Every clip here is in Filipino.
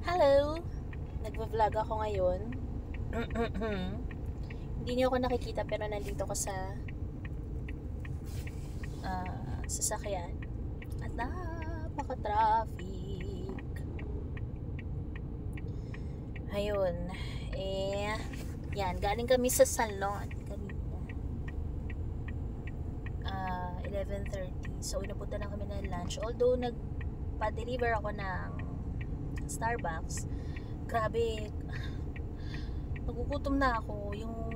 Hello! Nagva-vlog ako ngayon. Hindi niyo ako nakikita pero nandito ko sa sasakyan. At napaka-traffic. Ayun. Yan. Galing kami sa salon. Kanina. 11:30. So, inapunta na kami ng lunch. Although, nagpa-deliver ako ng Starbucks. Grabe. Nagugutom na ako. Yung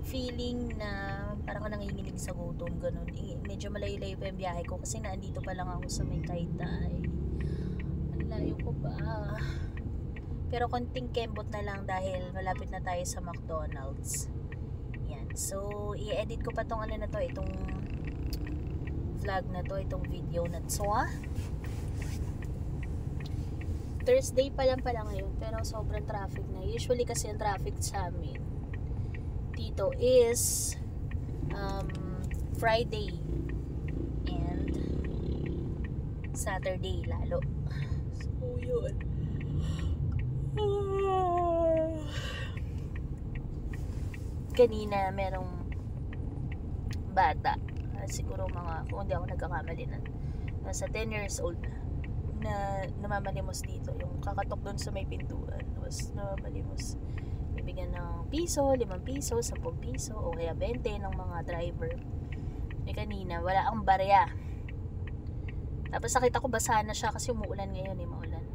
feeling na parang ako nanginginig sa gutom. Ganun. Medyo malayo-layo pa yung biyahe ko kasi naandito pa lang ako sa may Taytay. Ang layo ko pa. Pero konting kembot na lang dahil malapit na tayo sa McDonald's. Yan. So, i-edit ko pa tong ano na to. Itong vlog na to. Itong video na to. Thursday pa lang pala ngayon pero sobrang traffic na. Usually kasi yung traffic sa amin dito is Friday and Saturday lalo. So yun. Kanina merong bata, siguro mga, kung hindi ako nagkakamali, na nasa 10 years old na namamalimos dito. Yung kakatok doon sa may pintuan was namamalimos. Bibigyan ng piso, 5 piso, 10 piso o kaya 20 ng mga driver. Kanina wala ang barya. Tapos nakita ko basa na siya kasi umuulan ngayon, maulan.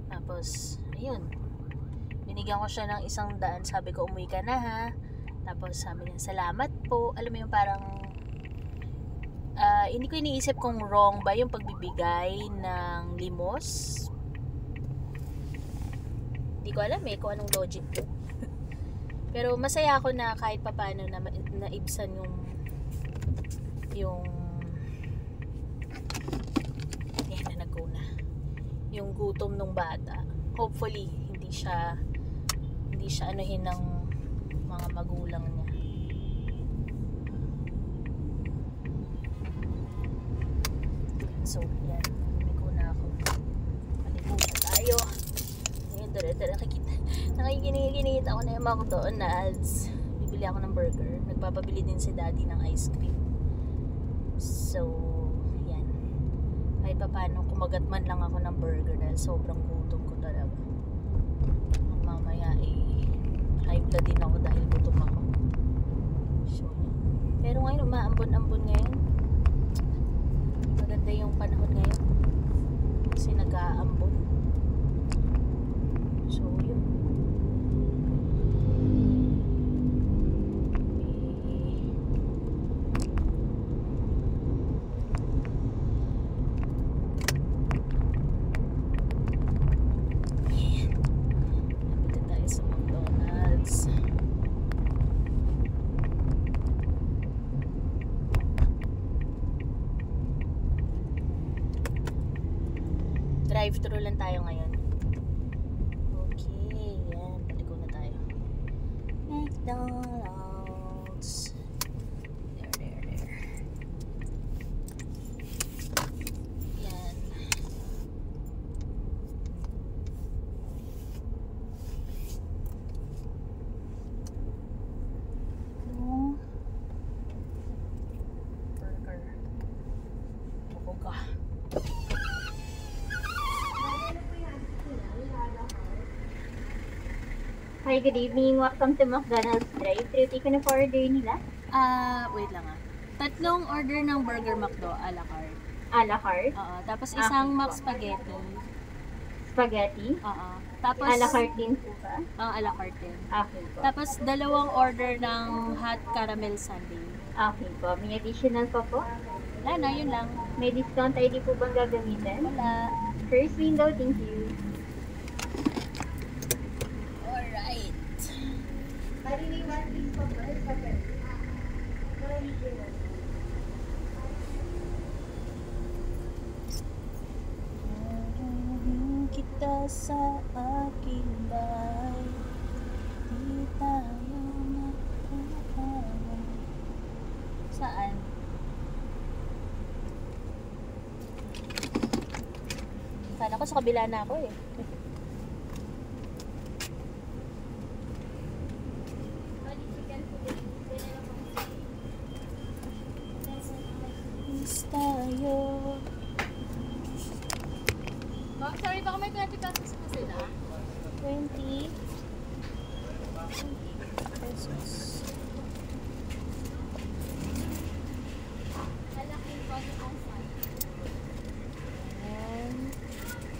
Tapos ayun, binigyan ko siya ng 100. Sabi ko, umuwi ka na ha. Tapos sabi niya, salamat po. Alam mo yung parang hindi ko iniisip kung wrong ba yung pagbibigay ng limos. Hindi ko alam kung anong logic ko. Pero masaya ako na kahit papaano na naibsan yung na nag-go na yung gutom ng bata. Hopefully hindi siya anuhin ng mga magulang niya. So, yan. Lumiko na ako. Maligo na tayo. Ngayon, nakikinig ako na yung McDonald's. Bibili ako ng burger. Nagpapabili din si daddy ng ice cream. So, yan. Kahit pa paano, kumagat man lang ako ng burger dahil sobrang gutom ko talaga. Mamaya high blood din ako dahil gutom ako. So, yan. Pero ngayon, umaambon-ambon ngayon. Maganda yung panahon ngayon kasi nag-aambon. So yun, nandito tayo sa McDonald's. Drive-thru lang tayo ngayon. Okay, yan. Paligo na tayo. McDonald's. There. Yan. Burger. Buko ka. Hi, good evening. Welcome to McDonald's drive-thru. Take na for order nila. Wait lang ah. Tatlong order ng Burger McDo a la carte. A la carte. Oo. Tapos isang Mac Spaghetti. Spaghetti. Oo. Tapos A la carte din po ba? a la carte din. Okay po. Tapos dalawang order ng hot caramel sundae. Okay po. May additional pa po? Wala na, yun lang. May discount ID po bang gagamitin? Wala. First window, thank you. Alright. Kita sa aking bahay, di tayo magkakaroon. Saan? Kala ko sa kabila na ako eh. Miss tayo. Ma'am, sorry, baka may 20 pesos po sila. 20 pesos. Malaking bottle ang side. Ayan.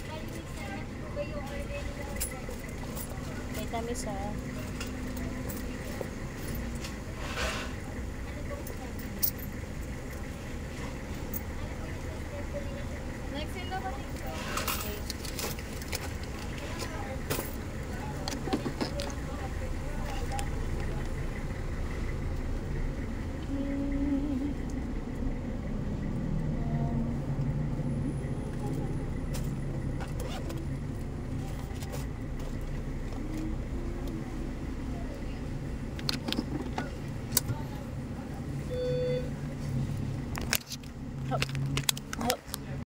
Kaya mix na match po ba yung order nila? May tamis ah. Next in naman ito.